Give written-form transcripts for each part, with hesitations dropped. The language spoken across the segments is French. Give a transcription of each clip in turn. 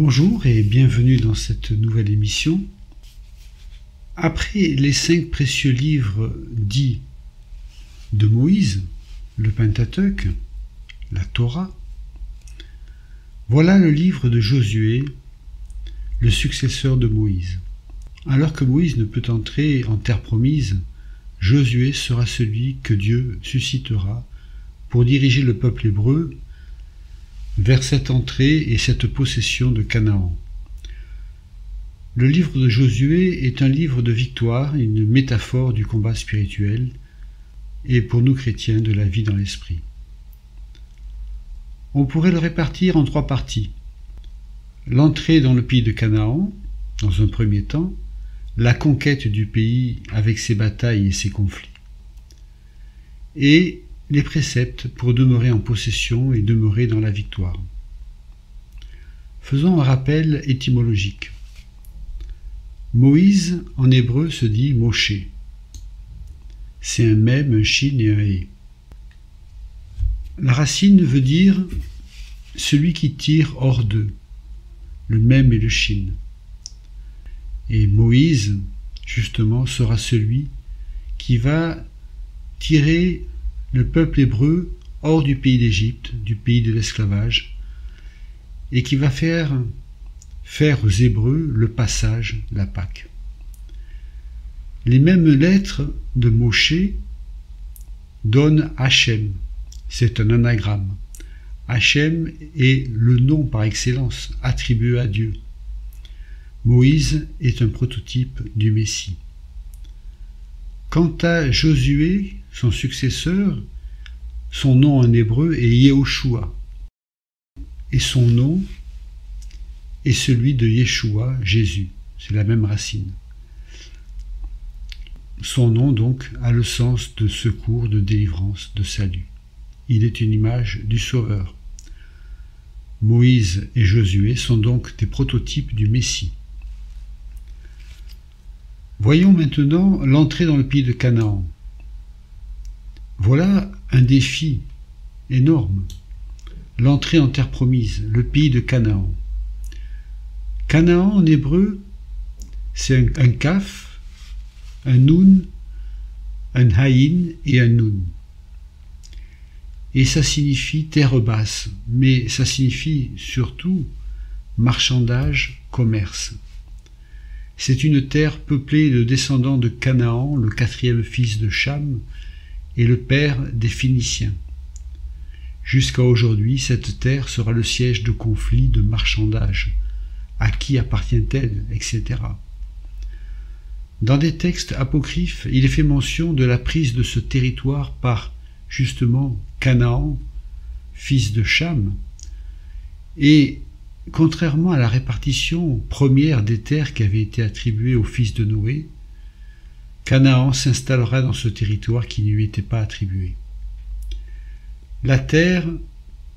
Bonjour et bienvenue dans cette nouvelle émission. Après les 5 précieux livres dits de Moïse, le Pentateuque, la Torah, voilà le livre de Josué, le successeur de Moïse. Alors que Moïse ne peut entrer en terre promise, Josué sera celui que Dieu suscitera pour diriger le peuple hébreu vers cette entrée et cette possession de Canaan. Le livre de Josué est un livre de victoire, une métaphore du combat spirituel et pour nous chrétiens de la vie dans l'esprit. On pourrait le répartir en 3 parties. L'entrée dans le pays de Canaan, dans un premier temps, la conquête du pays avec ses batailles et ses conflits, et les préceptes pour demeurer en possession et demeurer dans la victoire. Faisons un rappel étymologique. Moïse en hébreu se dit Moshe. C'est un mem, un shin et un he. La racine veut dire celui qui tire hors d'eux, le mem et le shin. Et Moïse, justement, sera celui qui va tirer le peuple hébreu hors du pays d'Égypte, du pays de l'esclavage, et qui va faire aux Hébreux le passage, la Pâque. Les mêmes lettres de Moshe donnent Hachem. C'est un anagramme. Hachem est le nom par excellence attribué à Dieu. Moïse est un prototype du Messie. Quant à Josué, son successeur, son nom en hébreu est Yehoshua, et son nom est celui de Yeshua, Jésus. C'est la même racine. Son nom, donc, a le sens de secours, de délivrance, de salut. Il est une image du Sauveur. Moïse et Josué sont donc des prototypes du Messie. Voyons maintenant l'entrée dans le pays de Canaan. Voilà un défi énorme. L'entrée en terre promise, le pays de Canaan. Canaan en hébreu, c'est un kaf, un nun, un haïn et un nun. Et ça signifie terre basse, mais ça signifie surtout marchandage, commerce. C'est une terre peuplée de descendants de Canaan, le 4e fils de Cham, et le père des Phéniciens. Jusqu'à aujourd'hui, cette terre sera le siège de conflits, de marchandage. À qui appartient-elle, etc. Dans des textes apocryphes, il est fait mention de la prise de ce territoire par, justement, Canaan, fils de Cham, et contrairement à la répartition première des terres qui avait été attribuée au fils de Noé, Canaan s'installera dans ce territoire qui ne lui était pas attribué. La terre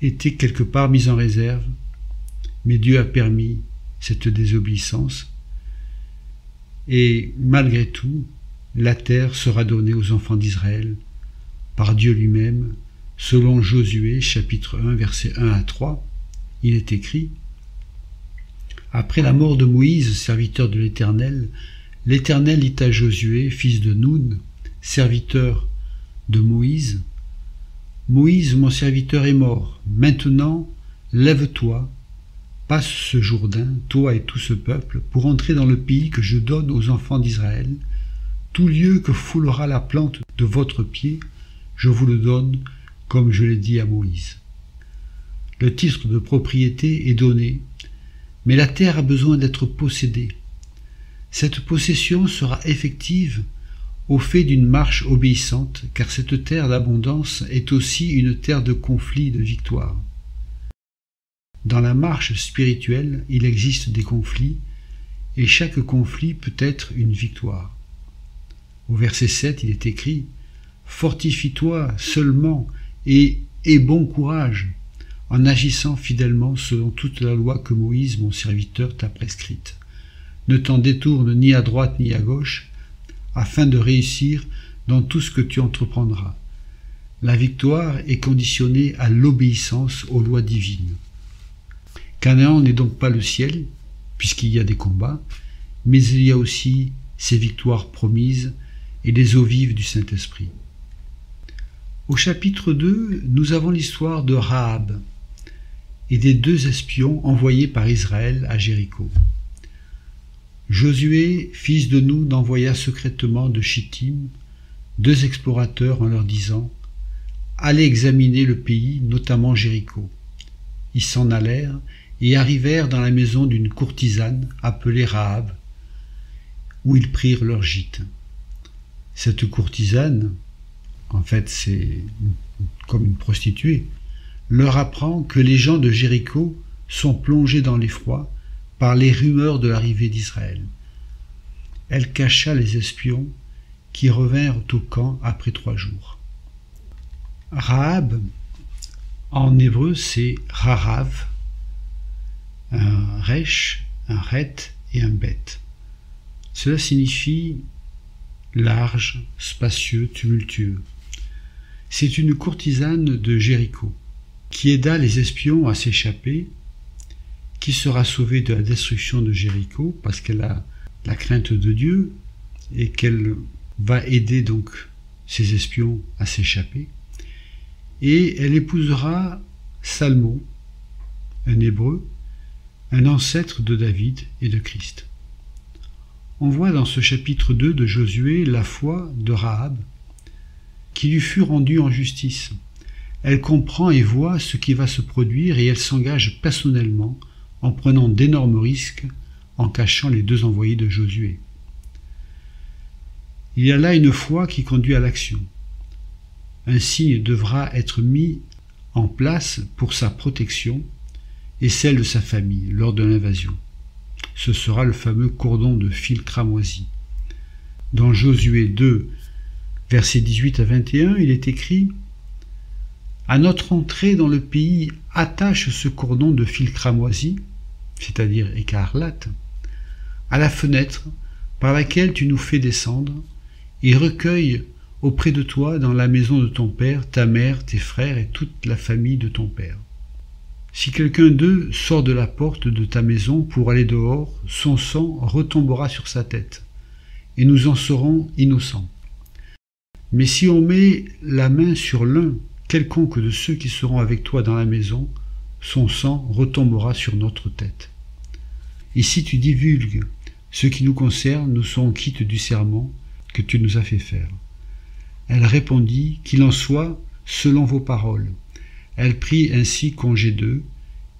était quelque part mise en réserve, mais Dieu a permis cette désobéissance, et malgré tout, la terre sera donnée aux enfants d'Israël par Dieu lui-même, selon Josué, chapitre 1, versets 1 à 3, il est écrit « Après la mort de Moïse, serviteur de l'Éternel, l'Éternel dit à Josué, fils de Nun, serviteur de Moïse, « Moïse, mon serviteur, est mort. Maintenant, lève-toi, passe ce Jourdain, toi et tout ce peuple, pour entrer dans le pays que je donne aux enfants d'Israël. Tout lieu que foulera la plante de votre pied, je vous le donne, comme je l'ai dit à Moïse. » Le titre de propriété est donné, mais la terre a besoin d'être possédée. Cette possession sera effective au fait d'une marche obéissante, car cette terre d'abondance est aussi une terre de conflit, de victoire. Dans la marche spirituelle, il existe des conflits, et chaque conflit peut être une victoire. Au verset 7, il est écrit « Fortifie-toi seulement et aie bon courage, en agissant fidèlement selon toute la loi que Moïse, mon serviteur, t'a prescrite. Ne t'en détourne ni à droite ni à gauche, afin de réussir dans tout ce que tu entreprendras. La victoire est conditionnée à l'obéissance aux lois divines. Canaan n'est donc pas le ciel, puisqu'il y a des combats, mais il y a aussi ces victoires promises et les eaux vives du Saint-Esprit. Au chapitre 2, nous avons l'histoire de Rahab et des 2 espions envoyés par Israël à Jéricho. Josué, fils de Nun, envoya secrètement de Chittim 2 explorateurs en leur disant « Allez examiner le pays, notamment Jéricho. » Ils s'en allèrent et arrivèrent dans la maison d'une courtisane appelée Rahab, où ils prirent leur gîte. Cette courtisane, en fait c'est comme une prostituée, leur apprend que les gens de Jéricho sont plongés dans l'effroi par les rumeurs de l'arrivée d'Israël. Elle cacha les espions qui revinrent au camp après 3 jours. Rahab, en hébreu, c'est Rarav, un resh, un ret et un bet. Cela signifie large, spacieux, tumultueux. C'est une courtisane de Jéricho qui aida les espions à s'échapper, qui sera sauvée de la destruction de Jéricho parce qu'elle a la crainte de Dieu et qu'elle va aider donc ses espions à s'échapper. Et elle épousera Salmon, un hébreu, un ancêtre de David et de Christ. On voit dans ce chapitre 2 de Josué la foi de Rahab qui lui fut rendue en justice. Elle comprend et voit ce qui va se produire et elle s'engage personnellement en prenant d'énormes risques en cachant les 2 envoyés de Josué. Il y a là une foi qui conduit à l'action. Un signe devra être mis en place pour sa protection et celle de sa famille lors de l'invasion. Ce sera le fameux cordon de fil cramoisi. Dans Josué 2, versets 18 à 21, il est écrit « À notre entrée dans le pays, attache ce cordon de fil cramoisi, c'est-à-dire écarlate, à la fenêtre par laquelle tu nous fais descendre, et recueille auprès de toi dans la maison de ton père, ta mère, tes frères et toute la famille de ton père. Si quelqu'un d'eux sort de la porte de ta maison pour aller dehors, son sang retombera sur sa tête, et nous en serons innocents. Mais si on met la main sur l'un quelconque de ceux qui seront avec toi dans la maison, son sang retombera sur notre tête. Et si tu divulgues ce qui nous concerne, nous serons quittes du serment que tu nous as fait faire. » Elle répondit, « Qu'il en soit selon vos paroles. » Elle prit ainsi congé d'eux,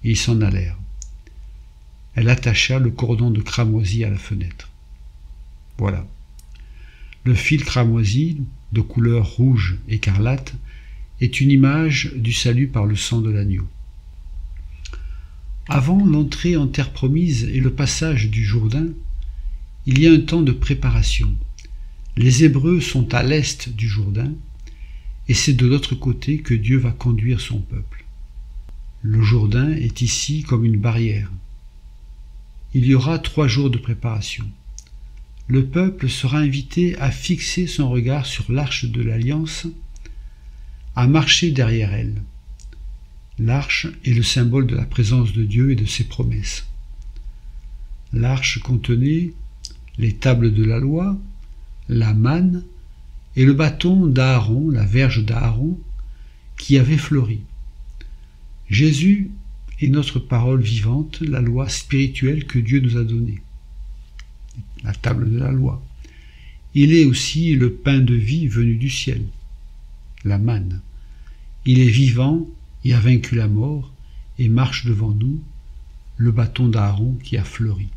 et ils s'en allèrent. Elle attacha le cordon de cramoisi à la fenêtre. Voilà. Le fil cramoisi, de couleur rouge écarlate, est une image du salut par le sang de l'agneau. Avant l'entrée en terre promise et le passage du Jourdain, il y a un temps de préparation. Les Hébreux sont à l'est du Jourdain, et c'est de l'autre côté que Dieu va conduire son peuple. Le Jourdain est ici comme une barrière. Il y aura 3 jours de préparation. Le peuple sera invité à fixer son regard sur l'arche de l'Alliance, à marcher derrière elle. L'arche est le symbole de la présence de Dieu et de ses promesses. L'arche contenait les tables de la loi, la manne et le bâton d'Aaron, la verge d'Aaron, qui avait fleuri. Jésus est notre parole vivante, la loi spirituelle que Dieu nous a donnée, la table de la loi. Il est aussi le pain de vie venu du ciel, la manne. Il est vivant et a vaincu la mort et marche devant nous, le bâton d'Aaron qui a fleuri.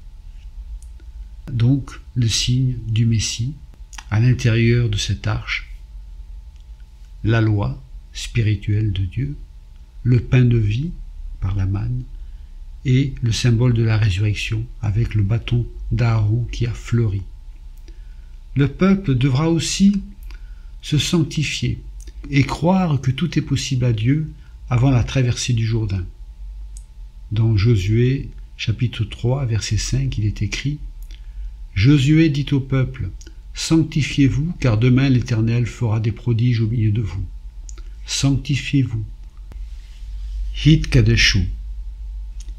Donc, le signe du Messie, à l'intérieur de cette arche, la loi spirituelle de Dieu, le pain de vie par la manne et le symbole de la résurrection avec le bâton d'Aaron qui a fleuri. Le peuple devra aussi se sanctifier et croire que tout est possible à Dieu avant la traversée du Jourdain. Dans Josué chapitre 3 verset 5, il est écrit « Josué dit au peuple, sanctifiez-vous, car demain l'Éternel fera des prodiges au milieu de vous. Sanctifiez-vous. Hit Kadeshu.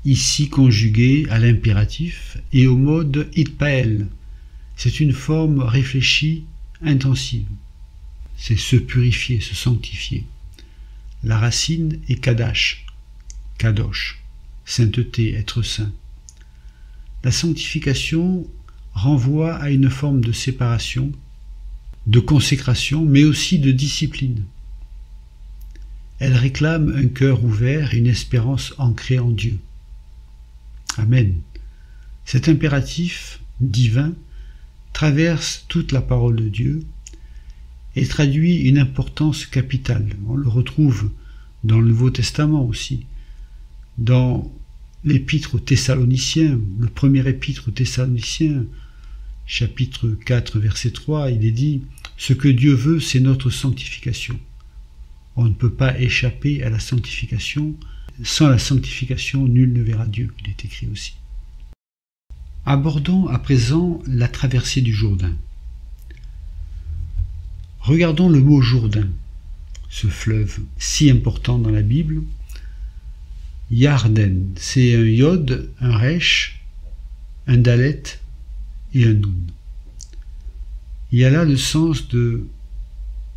ici conjugué à l'impératif et au mode itpael. C'est une forme réfléchie, intensive. C'est se purifier, se sanctifier. La racine est kadash, kadosh, sainteté, être saint. La sanctification renvoie à une forme de séparation, de consécration, mais aussi de discipline. Elle réclame un cœur ouvert et une espérance ancrée en Dieu. Amen. Cet impératif divin traverse toute la parole de Dieu et traduit une importance capitale. On le retrouve dans le Nouveau Testament aussi, dans l'épître aux Thessaloniciens, le premier épître aux Thessaloniciens, chapitre 4, verset 3, il est dit « Ce que Dieu veut, c'est notre sanctification ». On ne peut pas échapper à la sanctification. Sans la sanctification, nul ne verra Dieu, il est écrit aussi. Abordons à présent la traversée du Jourdain. Regardons le mot Jourdain, ce fleuve si important dans la Bible. Yarden, c'est un yod, un resh, un dalet et un nun. Il y a là le sens de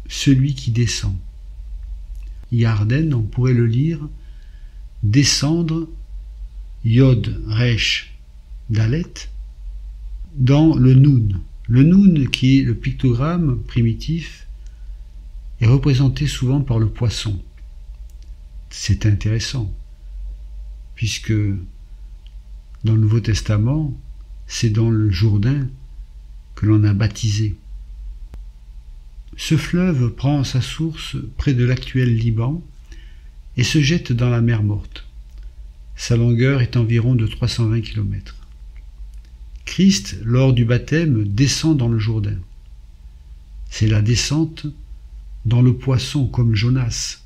celui qui descend. Yarden, on pourrait le lire, descendre, yod, resh, dalet, dans le nun. Le nun, qui est le pictogramme primitif, est représenté souvent par le poisson. C'est intéressant, puisque dans le Nouveau Testament, c'est dans le Jourdain que l'on a baptisé. Ce fleuve prend sa source près de l'actuel Liban et se jette dans la mer Morte. Sa longueur est environ de 320 km. Christ, lors du baptême, descend dans le Jourdain. C'est la descente dans le poisson comme Jonas,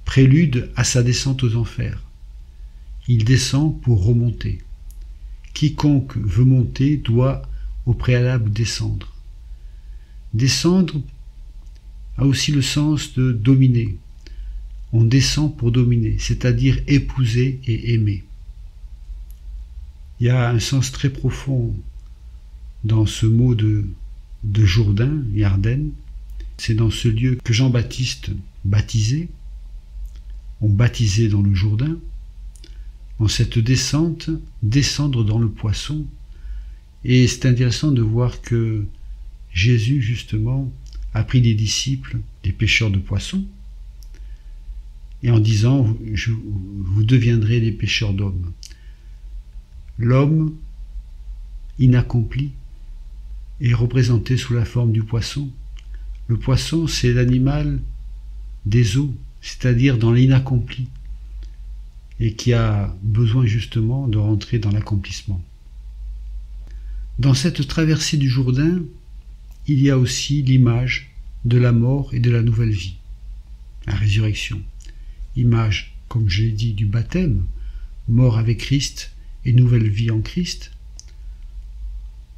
prélude à sa descente aux enfers. Il descend pour remonter. Quiconque veut monter doit au préalable descendre. Descendre a aussi le sens de dominer. On descend pour dominer, c'est-à-dire épouser et aimer. Il y a un sens très profond dans ce mot de Jourdain, Yarden. C'est dans ce lieu que Jean-Baptiste baptisait. On baptisait dans le Jourdain. En cette descente, descendre dans le poisson. Et c'est intéressant de voir que Jésus, justement, a pris des disciples, des pêcheurs de poissons, et en disant « Vous deviendrez des pêcheurs d'hommes ». L'homme inaccompli est représenté sous la forme du poisson. Le poisson, c'est l'animal des eaux, c'est-à-dire dans l'inaccompli, et qui a besoin justement de rentrer dans l'accomplissement. Dans cette traversée du Jourdain, il y a aussi l'image de la mort et de la nouvelle vie, la résurrection. Image, comme je l'ai dit, du baptême, mort avec Christ et nouvelle vie en Christ.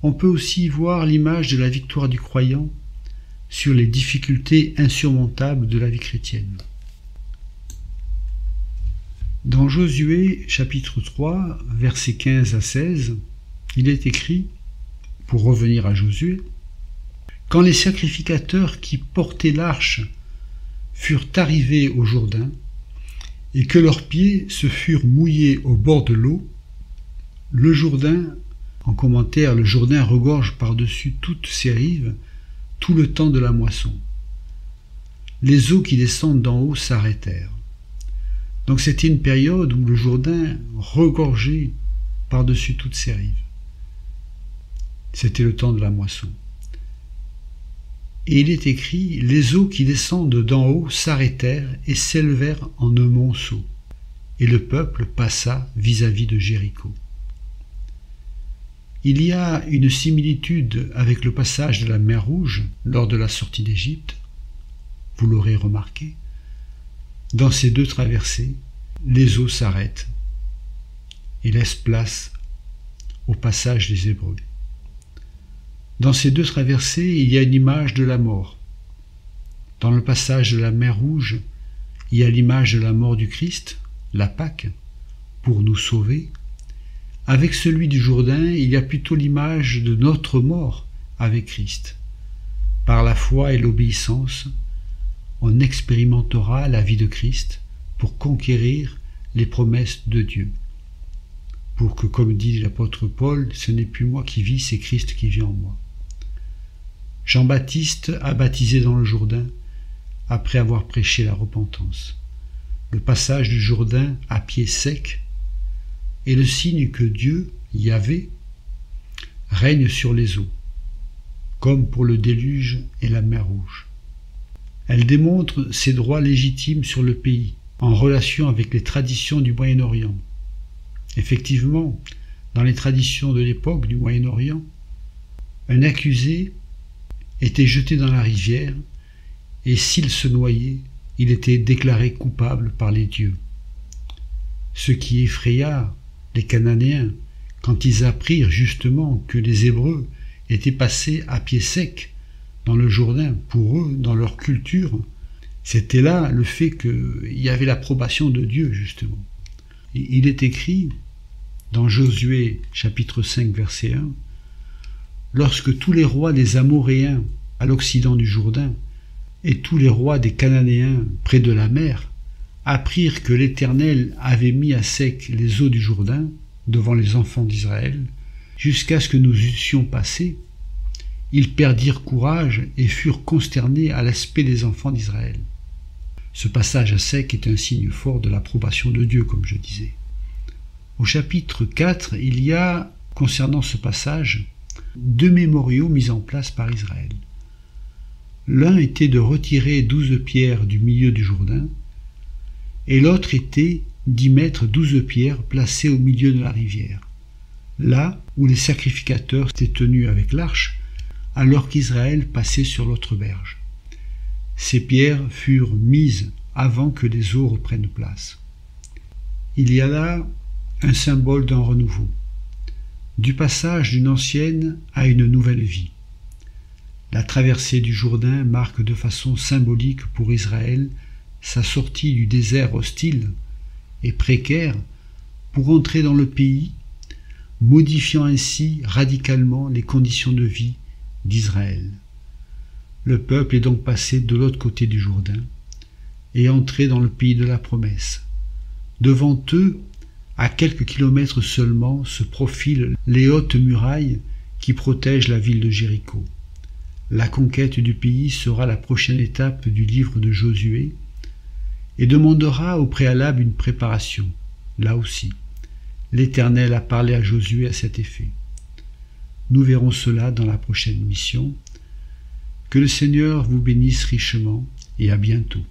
On peut aussi voir l'image de la victoire du croyant sur les difficultés insurmontables de la vie chrétienne. Dans Josué, chapitre 3, versets 15 à 16, il est écrit, pour revenir à Josué, « Quand les sacrificateurs qui portaient l'arche furent arrivés au Jourdain, et que leurs pieds se furent mouillés au bord de l'eau, le Jourdain, en commentaire, le Jourdain regorge par-dessus toutes ses rives tout le temps de la moisson. Les eaux qui descendent d'en haut s'arrêtèrent. » Donc c'était une période où le Jourdain regorgeait par-dessus toutes ses rives. C'était le temps de la moisson. Et il est écrit, les eaux qui descendent d'en haut s'arrêtèrent et s'élevèrent en un monceau. Et le peuple passa vis-à-vis de Jéricho. Il y a une similitude avec le passage de la mer Rouge lors de la sortie d'Égypte. Vous l'aurez remarqué. Dans ces deux traversées, les eaux s'arrêtent et laissent place au passage des Hébreux. Dans ces deux traversées, il y a une image de la mort. Dans le passage de la mer Rouge, il y a l'image de la mort du Christ, la Pâque, pour nous sauver, avec celui du Jourdain, il y a plutôt l'image de notre mort avec Christ. Par la foi et l'obéissance, on expérimentera la vie de Christ pour conquérir les promesses de Dieu. Pour que, comme dit l'apôtre Paul, ce n'est plus moi qui vis, c'est Christ qui vit en moi. Jean-Baptiste a baptisé dans le Jourdain après avoir prêché la repentance. Le passage du Jourdain à pied sec est le signe que Dieu, Yahvé, règne sur les eaux, comme pour le déluge et la mer Rouge. Elle démontre ses droits légitimes sur le pays, en relation avec les traditions du Moyen-Orient. Effectivement, dans les traditions de l'époque du Moyen-Orient, un accusé était jeté dans la rivière et s'il se noyait, il était déclaré coupable par les dieux. Ce qui effraya les Cananéens quand ils apprirent justement que les Hébreux étaient passés à pied sec dans le Jourdain. Pour eux, dans leur culture, c'était là le fait qu'il y avait l'approbation de Dieu justement. Il est écrit dans Josué chapitre 5 verset 1, « Lorsque tous les rois des Amoréens à l'occident du Jourdain et tous les rois des Cananéens près de la mer apprirent que l'Éternel avait mis à sec les eaux du Jourdain devant les enfants d'Israël, jusqu'à ce que nous eussions passé, ils perdirent courage et furent consternés à l'aspect des enfants d'Israël. » Ce passage à sec est un signe fort de l'approbation de Dieu, comme je disais. Au chapitre 4, il y a, concernant ce passage, 2 mémoriaux mis en place par Israël. L'un était de retirer 12 pierres du milieu du Jourdain, et l'autre était d'y mettre 12 pierres placées au milieu de la rivière, là où les sacrificateurs étaient tenus avec l'arche, alors qu'Israël passait sur l'autre berge. Ces pierres furent mises avant que les eaux reprennent place. Il y a là un symbole d'un renouveau, du passage d'une ancienne à une nouvelle vie. La traversée du Jourdain marque de façon symbolique pour Israël sa sortie du désert hostile et précaire pour entrer dans le pays, modifiant ainsi radicalement les conditions de vie d'Israël. Le peuple est donc passé de l'autre côté du Jourdain et entré dans le pays de la promesse. Devant eux, à quelques kilomètres seulement, se profilent les hautes murailles qui protègent la ville de Jéricho. La conquête du pays sera la prochaine étape du livre de Josué et demandera au préalable une préparation. Là aussi, l'Éternel a parlé à Josué à cet effet. Nous verrons cela dans la prochaine mission. Que le Seigneur vous bénisse richement et à bientôt.